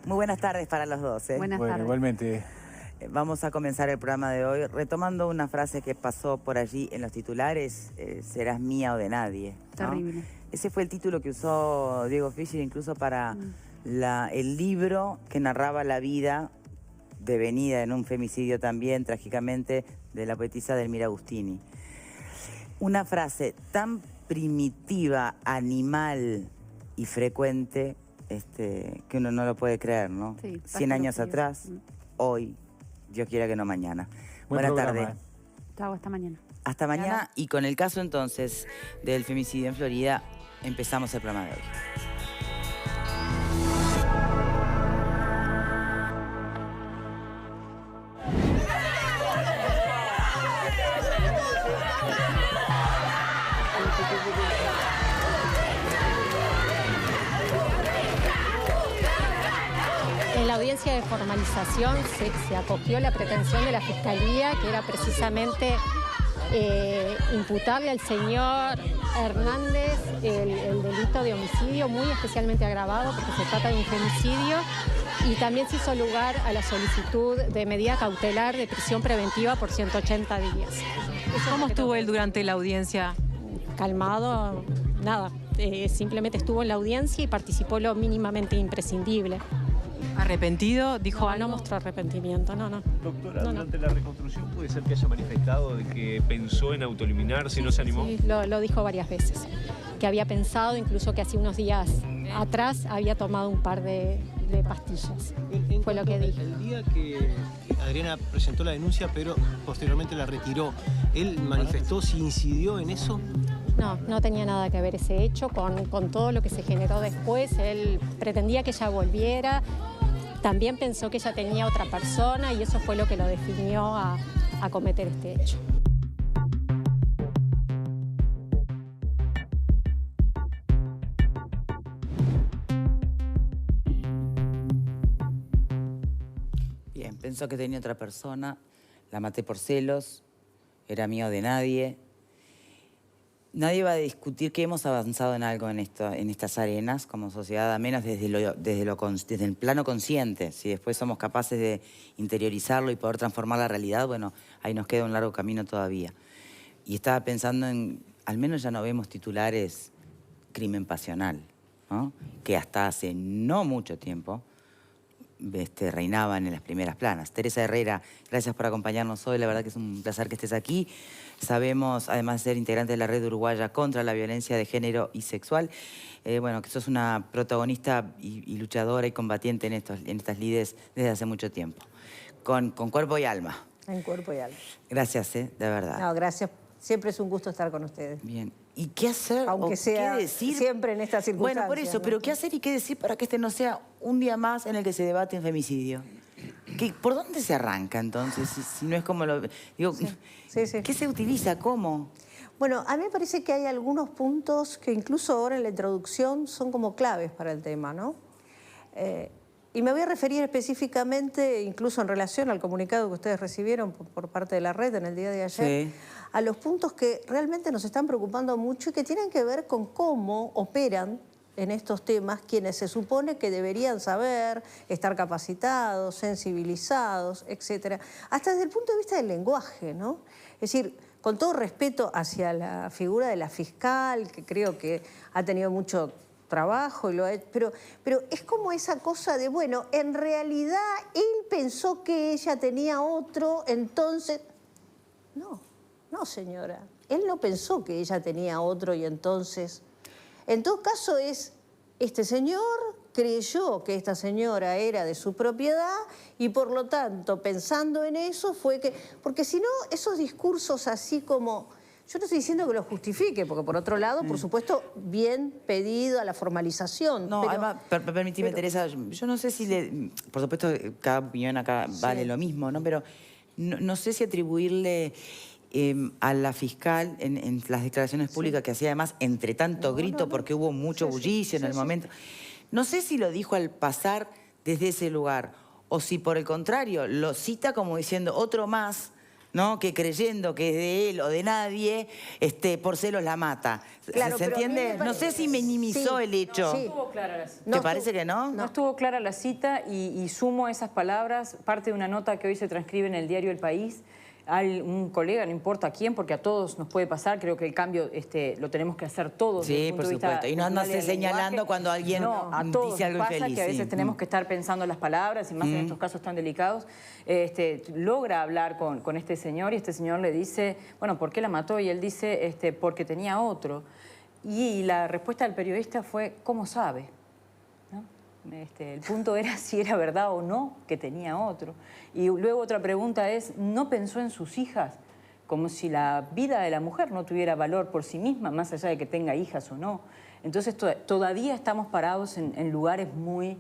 Muy buenas tardes para los dos. Buenas tardes. Igualmente. Vamos a comenzar el programa de hoy retomando una frase que pasó por allí en los titulares, serás mía o de nadie, ¿no? Terrible. Ese fue el título que usó Diego Fischer incluso para el libro que narraba la vida devenida en un femicidio también, trágicamente, de la poetisa Delmira Agustini. Una frase tan primitiva, animal y frecuente que uno no lo puede creer, ¿no? Sí, 100 años atrás, hoy, Dios quiera que no mañana. Buenas tardes. Chao, hasta mañana. Hasta mañana. Y con el caso entonces del femicidio en Florida, empezamos el programa de hoy. En la audiencia de formalización se acogió la pretensión de la Fiscalía, que era precisamente imputarle al señor Hernández el delito de homicidio, muy especialmente agravado, porque se trata de un femicidio, y también se hizo lugar a la solicitud de medida cautelar de prisión preventiva por 180 días. ¿Cómo estuvo él durante la audiencia? Calmado, nada, simplemente estuvo en la audiencia y participó lo mínimamente imprescindible. ¿Arrepentido? ¿Dijo No, algo? no mostró arrepentimiento, no. Doctora, durante la reconstrucción puede ser que haya manifestado de que pensó en autoeliminarse y no se animó. Sí, lo dijo varias veces, que había pensado, incluso que hace unos días atrás había tomado un par de pastillas. Fue lo que dijo. El día que Adriana presentó la denuncia, pero posteriormente la retiró, ¿él manifestó si incidió en eso? No tenía nada que ver ese hecho con todo lo que se generó después. Él pretendía que ella volviera. También pensó que ella tenía otra persona y eso fue lo que lo definió a cometer este hecho. Bien, pensó que tenía otra persona, la maté por celos, era mío de nadie. Nadie va a discutir que hemos avanzado en algo en estas arenas como sociedad, a menos desde el plano consciente. Si después somos capaces de interiorizarlo y poder transformar la realidad, bueno, ahí nos queda un largo camino todavía. Y estaba pensando en, al menos ya no vemos titulares crimen pasional, ¿no? Que hasta hace no mucho tiempo reinaban en las primeras planas. Teresa Herrera, gracias por acompañarnos hoy. La verdad que es un placer que estés aquí. Sabemos, además de ser integrante de la Red Uruguaya contra la Violencia de Género y Sexual, bueno, que sos una protagonista y luchadora y combatiente en estas lides desde hace mucho tiempo. Con cuerpo y alma. En cuerpo y alma. Gracias, de verdad. No, gracias. Siempre es un gusto estar con ustedes. Bien. ¿Y qué hacer aunque o sea qué decir? Siempre en estas circunstancias. Bueno, por eso, ¿no? pero ¿qué hacer y qué decir para que este no sea un día más en el que se debate en femicidio? ¿Por dónde se arranca entonces? Si no es como lo... Digo, sí. ¿Qué se utiliza? ¿Cómo? Bueno, a mí me parece que hay algunos puntos que incluso ahora en la introducción son como claves para el tema, ¿no? Y me voy a referir específicamente, incluso en relación al comunicado que ustedes recibieron por parte de la red en el día de ayer, a los puntos que realmente nos están preocupando mucho y que tienen que ver con cómo operan en estos temas quienes se supone que deberían saber, estar capacitados, sensibilizados, etcétera. Hasta desde el punto de vista del lenguaje, ¿no? Es decir, con todo respeto hacia la figura de la fiscal, que creo que ha tenido mucho trabajo, y pero es como esa cosa de, bueno, en realidad él pensó que ella tenía otro, entonces... No, señora, él no pensó que ella tenía otro y entonces... En todo caso este señor creyó que esta señora era de su propiedad y por lo tanto, pensando en eso, fue que... Porque si no, esos discursos así como... Yo no estoy diciendo que lo justifique, porque por otro lado, por supuesto, bien pedido a la formalización. No, además, permíteme, Teresa, yo no sé si por supuesto, cada opinión acá vale lo mismo, ¿no? Pero no sé si atribuirle a la fiscal en las declaraciones públicas que hacía además entre tanto grito, porque hubo mucho bullicio en el momento. No sé si lo dijo al pasar desde ese lugar o si por el contrario lo cita como diciendo otro más ¿no? Que creyendo que es de él o de nadie, por celos la mata. Claro, ¿Se pero a mí entiende? me No parece- sé si minimizó Sí, el hecho. sí. No estuvo clara la cita. ¿Te parece que no? No estuvo clara la cita y sumo esas palabras, parte de una nota que hoy se transcribe en el diario El País, a un colega, no importa quién, porque a todos nos puede pasar, creo que el cambio lo tenemos que hacer todos. desde Sí, el punto por de vista supuesto. Y no cultural andarse del señalando lenguaje. cuando alguien No, a todos dice algo nos pasa infeliz. que a veces Sí. tenemos que estar pensando en las palabras, y más en estos casos tan delicados. Logra hablar con este señor y este señor le dice, bueno, ¿por qué la mató? Y él dice, porque tenía otro. Y la respuesta del periodista fue, ¿cómo sabe? ¿No? El punto era si era verdad o no que tenía otro. Y luego otra pregunta es, ¿no pensó en sus hijas? Como si la vida de la mujer no tuviera valor por sí misma, más allá de que tenga hijas o no. Entonces todavía estamos parados en lugares muy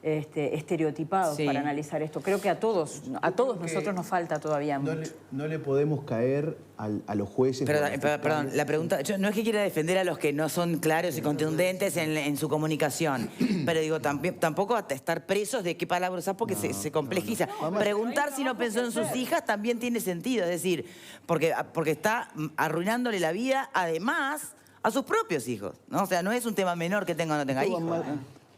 estereotipados Sí. para analizar esto. Creo que a todos nosotros nos falta todavía mucho. No le podemos caer a los jueces. Perdón, la pregunta, yo no es que quiera defender a los que no son claros y contundentes en su comunicación, pero digo, tampoco hasta estar presos de qué palabra usar porque se complejiza. Preguntar si no pensó en sus hijas también tiene sentido, es decir, porque está arruinándole la vida, además, a sus propios hijos, ¿no? O sea, no es un tema menor que tenga o no tenga hijos.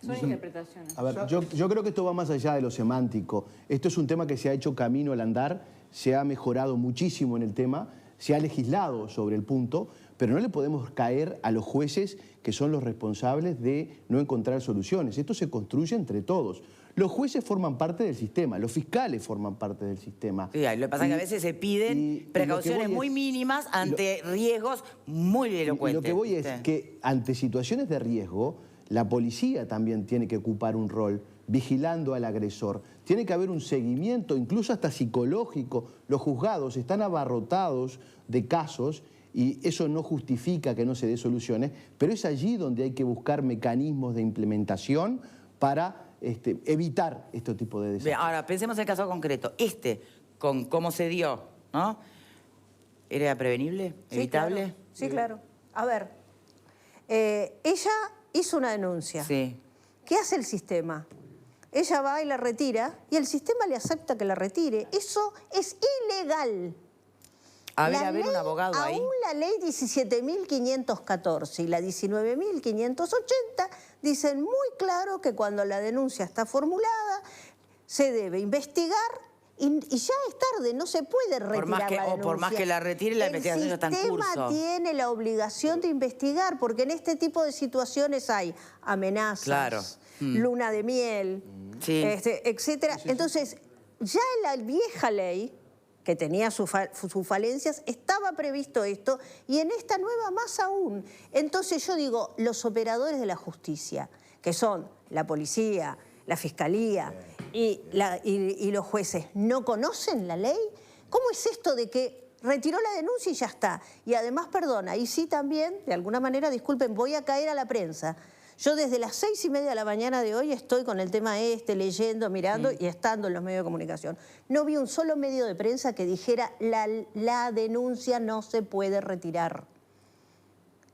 Son interpretaciones. A ver, yo creo que esto va más allá de lo semántico. Esto es un tema que se ha hecho camino al andar, se ha mejorado muchísimo en el tema, se ha legislado sobre el punto, pero no le podemos caer a los jueces que son los responsables de no encontrar soluciones. Esto se construye entre todos. Los jueces forman parte del sistema, los fiscales forman parte del sistema. Sí, lo que pasa es que a veces se piden precauciones muy mínimas ante riesgos muy elocuentes. Y lo que voy es ¿viste? que ante situaciones de riesgo, la policía también tiene que ocupar un rol vigilando al agresor. Tiene que haber un seguimiento, incluso hasta psicológico. Los juzgados están abarrotados de casos y eso no justifica que no se dé soluciones, pero es allí donde hay que buscar mecanismos de implementación para evitar este tipo de desastres. Ahora, pensemos en el caso concreto. Con cómo se dio, ¿no? ¿Era prevenible? Sí, ¿Evitable? claro. Sí, claro. A ver, ella hizo una denuncia. Sí. ¿Qué hace el sistema? Ella va y la retira y el sistema le acepta que la retire. Eso es ilegal. A La ver, ley, un abogado ahí. Aún la ley 17.514 y la 19.580 dicen muy claro que cuando la denuncia está formulada se debe investigar y ya es tarde, no se puede retirar la denuncia. Por más que la retire, la investigación ya está en curso. El sistema tiene la obligación de investigar porque en este tipo de situaciones hay amenazas, Claro. luna de miel, Sí. etcétera. Entonces, ya en la vieja ley, que tenía sus falencias, estaba previsto esto, y en esta nueva más aún. Entonces yo digo, los operadores de la justicia, que son la policía, la fiscalía y los jueces, ¿no conocen la ley? ¿Cómo es esto de que retiró la denuncia y ya está? Y además, perdona, y sí también, de alguna manera, disculpen, voy a caer a la prensa. Yo desde las 6:30 de la mañana de hoy estoy con el tema leyendo, mirando y estando en los medios de comunicación. No vi un solo medio de prensa que dijera la denuncia no se puede retirar.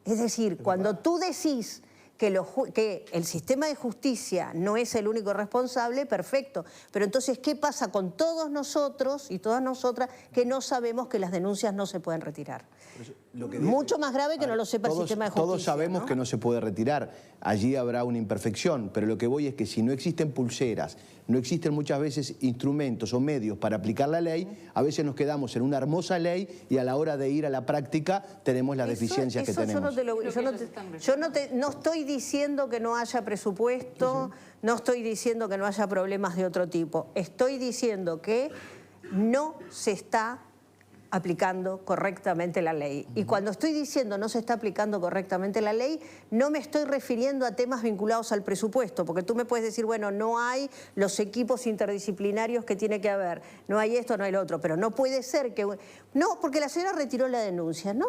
Es decir, cuando tú decís que el sistema de justicia no es el único responsable, perfecto. Pero entonces, ¿qué pasa con todos nosotros y todas nosotras que no sabemos que las denuncias no se pueden retirar? Mucho más grave que no lo sepa el sistema de justicia. Todos sabemos que no se puede retirar. Allí habrá una imperfección, pero lo que voy es que si no existen pulseras, no existen muchas veces instrumentos o medios para aplicar la ley, a veces nos quedamos en una hermosa ley y a la hora de ir a la práctica tenemos las deficiencias que tenemos. Yo no estoy diciendo que no haya presupuesto, no estoy diciendo que no haya problemas de otro tipo. Estoy diciendo que no se está aplicando correctamente la ley. Y cuando estoy diciendo no se está aplicando correctamente la ley, no me estoy refiriendo a temas vinculados al presupuesto, porque tú me puedes decir, bueno, no hay los equipos interdisciplinarios que tiene que haber, no hay esto, no hay lo otro, pero no puede ser que... No, porque la señora retiró la denuncia, no.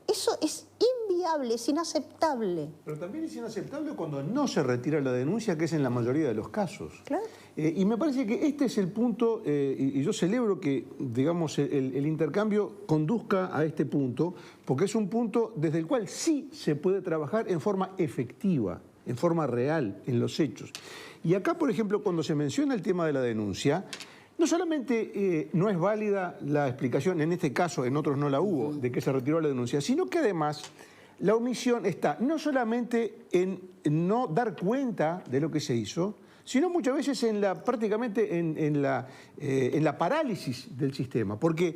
Eso es inviable, es inaceptable. Pero también es inaceptable cuando no se retira la denuncia, que es en la mayoría de los casos. Claro. Y me parece que este es el punto, y yo celebro que, digamos, el intercambio conduzca a este punto, porque es un punto desde el cual sí se puede trabajar en forma efectiva, en forma real, en los hechos. Y acá, por ejemplo, cuando se menciona el tema de la denuncia, no solamente no es válida la explicación, en este caso, en otros no la hubo, de que se retiró la denuncia, sino que además la omisión está no solamente en no dar cuenta de lo que se hizo, sino muchas veces prácticamente en la parálisis del sistema. Porque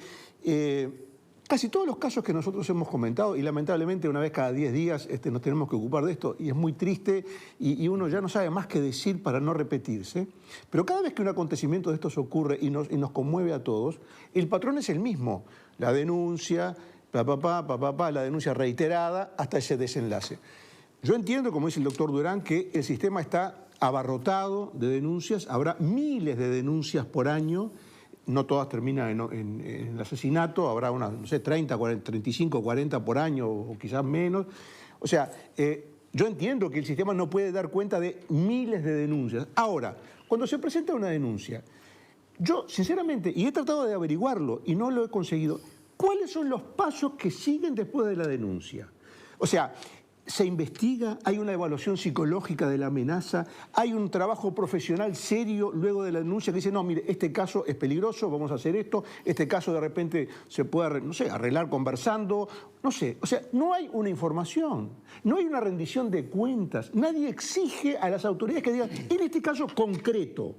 casi todos los casos que nosotros hemos comentado, y lamentablemente una vez cada 10 días nos tenemos que ocupar de esto, y es muy triste, y uno ya no sabe más qué decir para no repetirse, pero cada vez que un acontecimiento de estos ocurre y nos conmueve a todos, el patrón es el mismo: la denuncia, la denuncia reiterada, hasta ese desenlace. Yo entiendo, como dice el doctor Durán, que el sistema está abarrotado de denuncias, habrá miles de denuncias por año, no todas terminan en el asesinato, habrá unas, no sé, 30, 40, 35, 40 por año o quizás menos. O sea, yo entiendo que el sistema no puede dar cuenta de miles de denuncias. Ahora, cuando se presenta una denuncia, yo sinceramente, y he tratado de averiguarlo y no lo he conseguido, ¿cuáles son los pasos que siguen después de la denuncia? O sea, se investiga, hay una evaluación psicológica de la amenaza, hay un trabajo profesional serio luego de la denuncia que dice, no, mire, este caso es peligroso, vamos a hacer esto, este caso de repente se puede, no sé, arreglar conversando, no sé. O sea, no hay una información, no hay una rendición de cuentas, nadie exige a las autoridades que digan, en este caso concreto,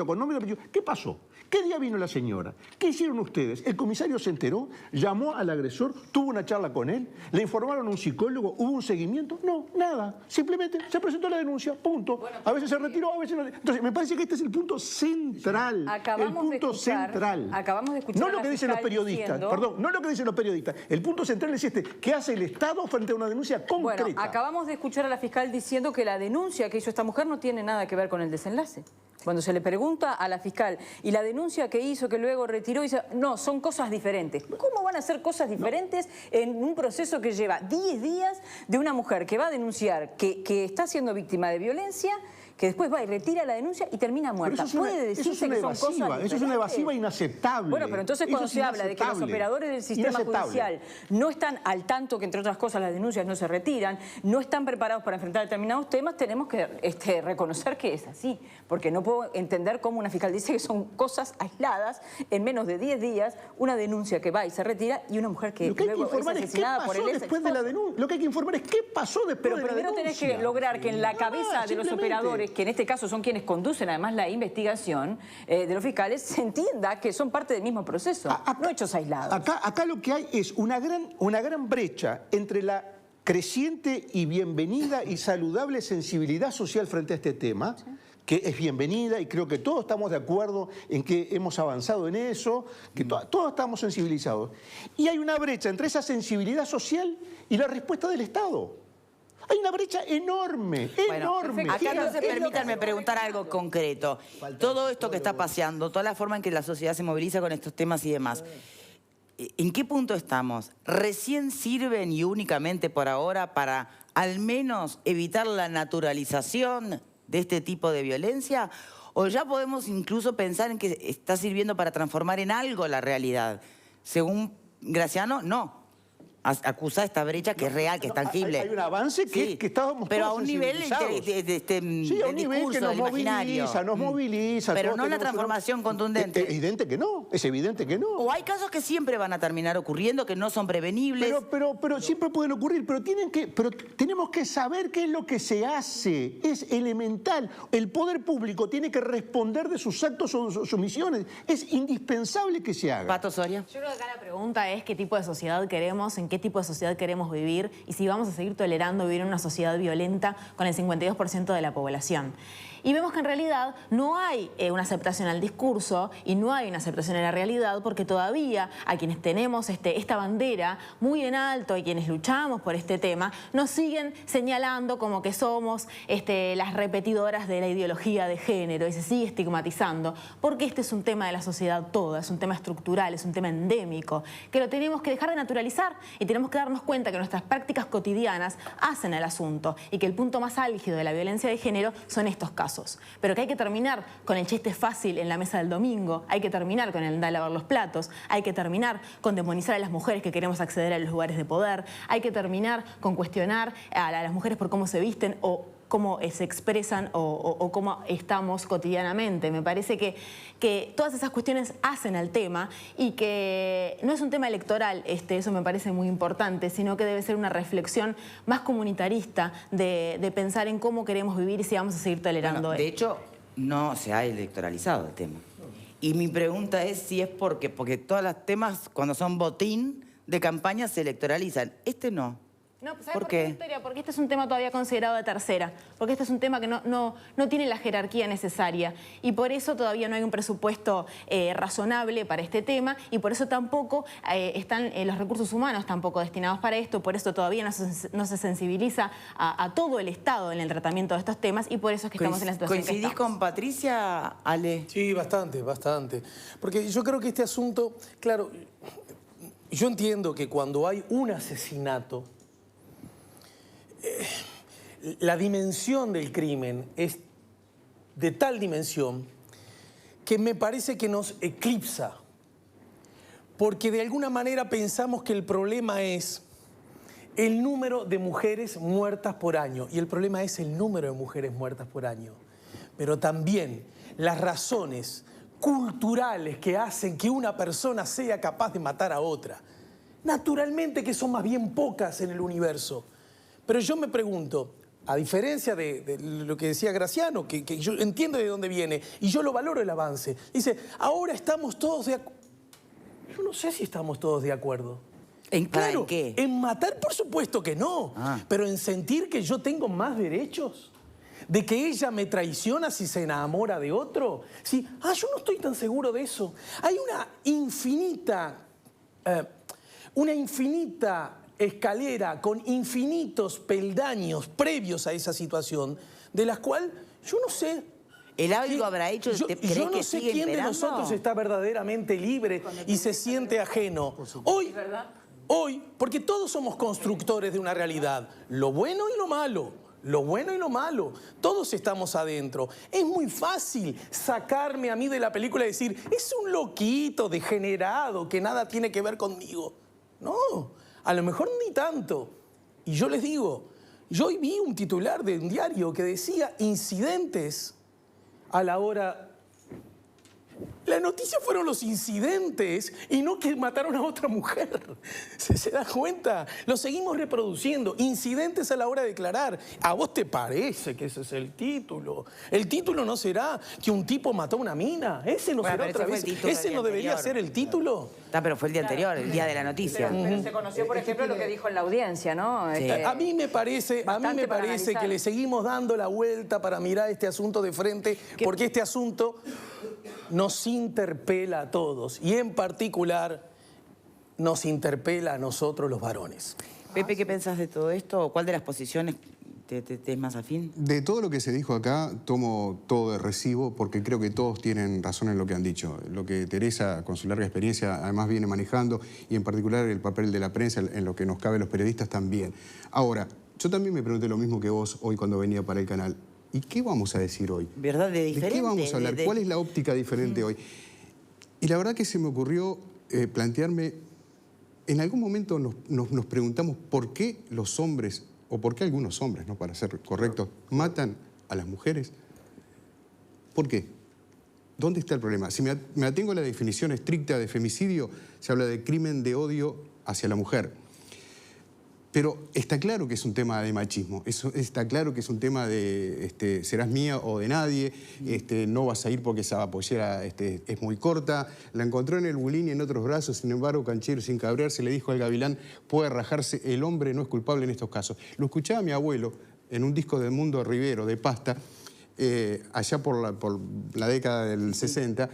con nombre y apellido, ¿qué pasó? ¿Qué día vino la señora? ¿Qué hicieron ustedes? ¿El comisario se enteró? ¿Llamó al agresor? ¿Tuvo una charla con él? ¿Le informaron a un psicólogo? ¿Hubo un seguimiento? No, nada. Simplemente se presentó la denuncia, punto. Bueno, a veces se retiró, a veces no. Entonces, me parece que este es el punto central. Acabamos de escuchar No lo que dicen los fiscal periodistas, diciendo... perdón, no lo que dicen los periodistas. El punto central es este: ¿qué hace el Estado frente a una denuncia concreta? Bueno, acabamos de escuchar a la fiscal diciendo que la denuncia que hizo esta mujer no tiene nada que ver con el desenlace. Cuando se le pregunta a la fiscal, y la denuncia que hizo, que luego retiró, dice, no, son cosas diferentes. ¿Cómo van a ser cosas diferentes en un proceso que lleva 10 días de una mujer que va a denunciar que está siendo víctima de violencia, que después va y retira la denuncia y termina muerta? ¿Puede decirse que son cosas diferentes? Eso es una evasiva inaceptable. Bueno, pero entonces cuando se habla de que los operadores del sistema judicial no están al tanto que, entre otras cosas, las denuncias no se retiran, no están preparados para enfrentar determinados temas, tenemos que reconocer que es así. Porque no puedo entender cómo una fiscal dice que son cosas aisladas, en menos de 10 días, una denuncia que va y se retira y una mujer que luego es asesinada por él. Después de la denuncia. Lo que hay que informar es qué pasó después de la denuncia. Pero primero tenés que lograr que en la cabeza de los operadores, que en este caso son quienes conducen además la investigación de los fiscales, se entienda que son parte del mismo proceso, no hechos aislados. Acá lo que hay es una gran brecha entre la creciente y bienvenida y saludable sensibilidad social frente a este tema, que es bienvenida, y creo que todos estamos de acuerdo en que hemos avanzado en eso, que todos estamos sensibilizados. Y hay una brecha entre esa sensibilidad social y la respuesta del Estado. Hay una brecha enorme, enorme. Bueno, acá entonces permítanme preguntar algo concreto. Todo esto que está pasando, toda la forma en que la sociedad se moviliza con estos temas y demás, ¿en qué punto estamos? ¿Recién sirven y únicamente por ahora para al menos evitar la naturalización de este tipo de violencia? ¿O ya podemos incluso pensar en que está sirviendo para transformar en algo la realidad? Según Graciano, no. Acusa esta brecha que es real, que es tangible. Hay un avance que estábamos pero todos a un nivel sí, a un nivel que nos moviliza. Pero no la transformación contundente. Es evidente que no, es evidente que no. O hay casos que siempre van a terminar ocurriendo, que no son prevenibles. Pero siempre pueden ocurrir, pero tenemos que saber qué es lo que se hace. Es elemental. El poder público tiene que responder de sus actos o sus misiones. Es indispensable que se haga. Pato Soria. Yo creo que acá la pregunta es qué tipo de sociedad queremos, en qué tipo de sociedad queremos vivir y si vamos a seguir tolerando vivir en una sociedad violenta con el 52% de la población. Y vemos que en realidad no hay una aceptación al discurso y no hay una aceptación a la realidad, porque todavía a quienes tenemos esta bandera muy en alto y quienes luchamos por este tema, nos siguen señalando como que somos las repetidoras de la ideología de género y se sigue estigmatizando, porque este es un tema de la sociedad toda, es un tema estructural, es un tema endémico, que lo tenemos que dejar de naturalizar y tenemos que darnos cuenta que nuestras prácticas cotidianas hacen el asunto y que el punto más álgido de la violencia de género son estos casos. Pero que hay que terminar con el chiste fácil en la mesa del domingo, hay que terminar con el andar a lavar los platos, hay que terminar con demonizar a las mujeres que queremos acceder a los lugares de poder, hay que terminar con cuestionar a las mujeres por cómo se visten o cómo se expresan o cómo estamos cotidianamente. Me parece que todas esas cuestiones hacen al tema y que no es un tema electoral, eso me parece muy importante, sino que debe ser una reflexión más comunitarista de pensar en cómo queremos vivir y si vamos a seguir tolerando De hecho, no se ha electoralizado el tema. Y mi pregunta es si es porque todos los temas, cuando son botín de campaña, se electoralizan. Este no. No, ¿sabes por qué, Victoria? Porque este es un tema todavía considerado de tercera, porque este es un tema que no tiene la jerarquía necesaria y por eso todavía no hay un presupuesto razonable para este tema y por eso tampoco están los recursos humanos tampoco destinados para esto, por eso todavía no se sensibiliza a todo el Estado en el tratamiento de estos temas y por eso es que estamos en la situación que estamos. ¿Coincidís con Patricia, Ale? Sí, bastante. Porque yo creo que este asunto, claro, yo entiendo que cuando hay un asesinato, la dimensión del crimen es de tal dimensión que me parece que nos eclipsa, porque de alguna manera pensamos que el problema es el número de mujeres muertas por año, y el problema es el número de mujeres muertas por año, pero también las razones culturales que hacen que una persona sea capaz de matar a otra. Naturalmente que son más bien pocas en el universo. Pero yo me pregunto, a diferencia de lo que decía Graciano, que yo entiendo de dónde viene, y yo lo valoro el avance, dice, ahora estamos todos de acuerdo. Yo no sé si estamos todos de acuerdo. ¿En qué? En matar, por supuesto que no, pero en sentir que yo tengo más derechos, de que ella me traiciona si se enamora de otro. Sí, yo no estoy tan seguro de eso. Hay una infinita escalera con infinitos peldaños previos a esa situación, de las cuales yo no sé. ¿El algo habrá hecho? Yo no sé quién de nosotros está verdaderamente libre y se siente ajeno. Hoy, porque todos somos constructores de una realidad, lo bueno y lo malo. Lo bueno y lo malo, todos estamos adentro. Es muy fácil sacarme a mí de la película y decir, es un loquito, degenerado, que nada tiene que ver conmigo. No, a lo mejor ni tanto. Y yo les digo, yo hoy vi un titular de un diario que decía incidentes a la hora... La noticia fueron los incidentes y no que mataron a otra mujer. ¿Se da cuenta? Lo seguimos reproduciendo. Incidentes a la hora de declarar. ¿A vos te parece que ese es el título? El título no será que un tipo mató a una mina. Ese no será otra vez. Ese no debería ser el título. Pero fue el día anterior, el día de la noticia. Pero se conoció, por ejemplo, lo que dijo en la audiencia, ¿no? Sí. A mí me parece que le seguimos dando la vuelta para mirar este asunto de frente, porque este asunto nos interpela a todos y en particular nos interpela a nosotros los varones. Pepe, ¿qué pensás de todo esto? ¿Cuál de las posiciones te es más afín? De todo lo que se dijo acá, tomo todo de recibo porque creo que todos tienen razón en lo que han dicho. Lo que Teresa, con su larga experiencia, además viene manejando y en particular el papel de la prensa en lo que nos cabe a los periodistas también. Ahora, yo también me pregunté lo mismo que vos hoy cuando venía para el canal. ¿Y qué vamos a decir hoy? ¿Verdad? ¿De diferente? ¿De qué vamos a hablar? ¿Cuál es la óptica diferente hoy? Y la verdad que se me ocurrió plantearme, en algún momento nos preguntamos por qué los hombres, o por qué algunos hombres, ¿no? Para ser correctos, matan a las mujeres. ¿Por qué? ¿Dónde está el problema? Si me atengo a la definición estricta de femicidio, se habla de crimen de odio hacia la mujer. Pero está claro que es un tema de machismo, está claro que es un tema de serás mía o de nadie, no vas a ir porque esa pollera es muy corta. La encontró en el bulín y en otros brazos, sin embargo, Canchero, sin cabrearse, le dijo al gavilán, puede rajarse, el hombre no es culpable en estos casos. Lo escuchaba mi abuelo en un disco de Mundo Rivero, de Pasta, allá por la década del 60,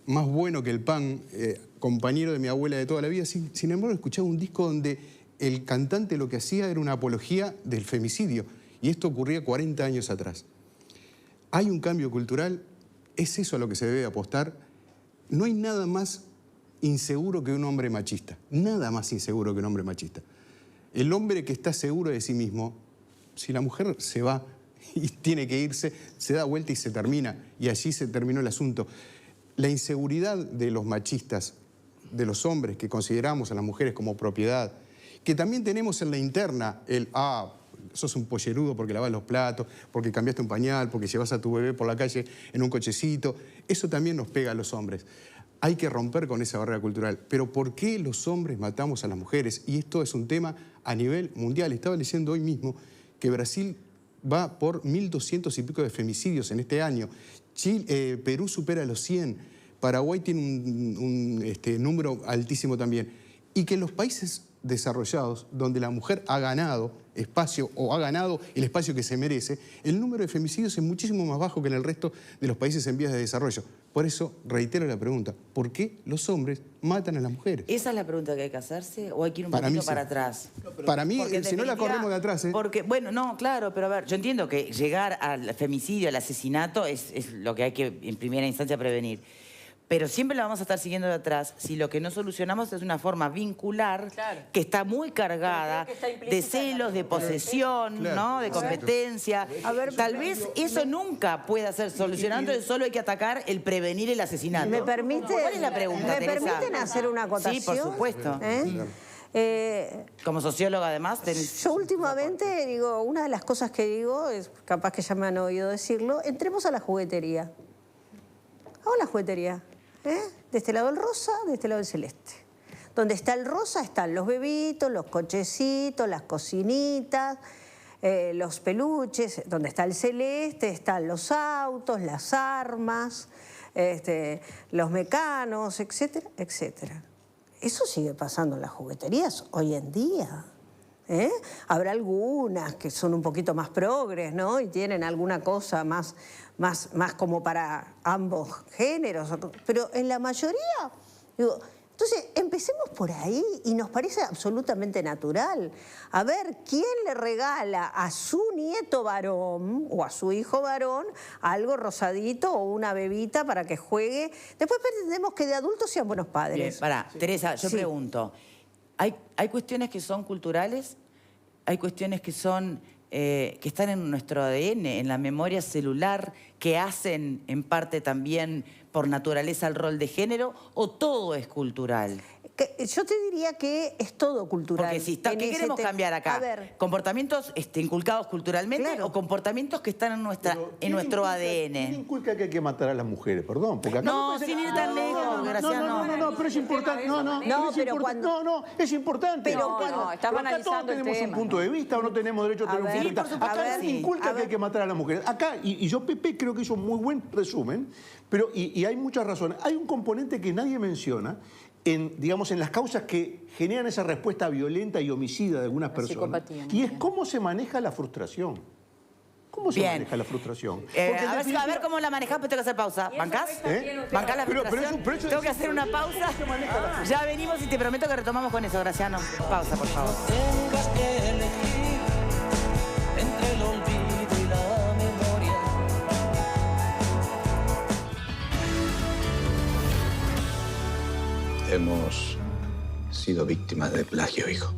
más bueno que el pan, compañero de mi abuela de toda la vida. Sin embargo, escuchaba un disco donde el cantante lo que hacía era una apología del femicidio. Y esto ocurría 40 años atrás. Hay un cambio cultural, es eso a lo que se debe apostar. No hay nada más inseguro que un hombre machista. Nada más inseguro que un hombre machista. El hombre que está seguro de sí mismo, si la mujer se va y tiene que irse, se da vuelta y se termina. Y allí se terminó el asunto. La inseguridad de los machistas, de los hombres que consideramos a las mujeres como propiedad, que también tenemos en la interna el, sos un pollerudo porque lavas los platos, porque cambiaste un pañal, porque llevas a tu bebé por la calle en un cochecito. Eso también nos pega a los hombres. Hay que romper con esa barrera cultural. Pero ¿por qué los hombres matamos a las mujeres? Y esto es un tema a nivel mundial. Estaba leyendo hoy mismo que Brasil va por 1.200 y pico de femicidios en este año. Perú supera los 100. Paraguay tiene un número altísimo también. Y que en los países desarrollados, donde la mujer ha ganado espacio o ha ganado el espacio que se merece, el número de femicidios es muchísimo más bajo que en el resto de los países en vías de desarrollo. Por eso, reitero la pregunta, ¿por qué los hombres matan a las mujeres? ¿Esa es la pregunta que hay que hacerse o hay que ir un poquito para atrás? Para mí, Porque si no la corremos de atrás, ¿eh? Porque, bueno, no, claro, pero a ver, yo entiendo que llegar al femicidio, al asesinato, es lo que hay que en primera instancia prevenir. Pero siempre la vamos a estar siguiendo de atrás si lo que no solucionamos es una forma vincular que está muy cargada de celos, de posesión, ¿no? De competencia. Tal vez eso nunca pueda ser solucionado, entonces solo hay que atacar el prevenir el asesinato. ¿Me permite? ¿Cuál es la pregunta, ¿Me Teresa? permiten hacer una acotación? Sí, por supuesto. Como socióloga, además, Yo últimamente digo, una de las cosas que digo, es capaz que ya me han oído decirlo, entremos a la juguetería. Vamos a la juguetería. De este lado el rosa, de este lado el celeste. Donde está el rosa están los bebitos, los cochecitos, las cocinitas, los peluches. Donde está el celeste están los autos, las armas, los mecanos, etcétera, etcétera. Eso sigue pasando en las jugueterías hoy en día. Habrá algunas que son un poquito más progres, ¿no? Y tienen alguna cosa más como para ambos géneros. Pero en la mayoría, digo, entonces empecemos por ahí y nos parece absolutamente natural. A ver, ¿quién le regala a su nieto varón o a su hijo varón algo rosadito o una bebita para que juegue? Después pretendemos que de adultos sean buenos padres. Pará, Teresa, yo pregunto. Hay cuestiones que son culturales, hay cuestiones que son que están en nuestro ADN, en la memoria celular, que hacen en parte también por naturaleza el rol de género, o todo es cultural. Yo te diría que es todo cultural. Porque si ¿qué queremos cambiar acá? A ver. ¿Comportamientos inculcados culturalmente o comportamientos que están en nuestro ADN? ¿Quién inculca que hay que matar a las mujeres? Perdón, porque acá no, sin ir tan lejos, Graciano. No, pero es importante. Es importante. Pero estamos analizando todos tenemos un punto de vista o no tenemos derecho a tener un punto de vista. Acá se inculca que hay que matar a las mujeres. Acá, y yo, Pepe, creo que hizo un muy buen resumen, pero y hay muchas razones. Hay un componente que nadie menciona, digamos, en las causas que generan esa respuesta violenta y homicida de algunas personas. Y es cómo se maneja la frustración. ¿Cómo se maneja la frustración? A ver cómo la manejás, pero tengo que hacer pausa. ¿Bancás? ¿Bancás la frustración? Tengo que hacer una pausa. Ya venimos y te prometo que retomamos con eso, Graciano. Pausa, por favor. Tengas que elegir entre el olvido y la memoria. Hemos sido víctimas de plagio, hijo.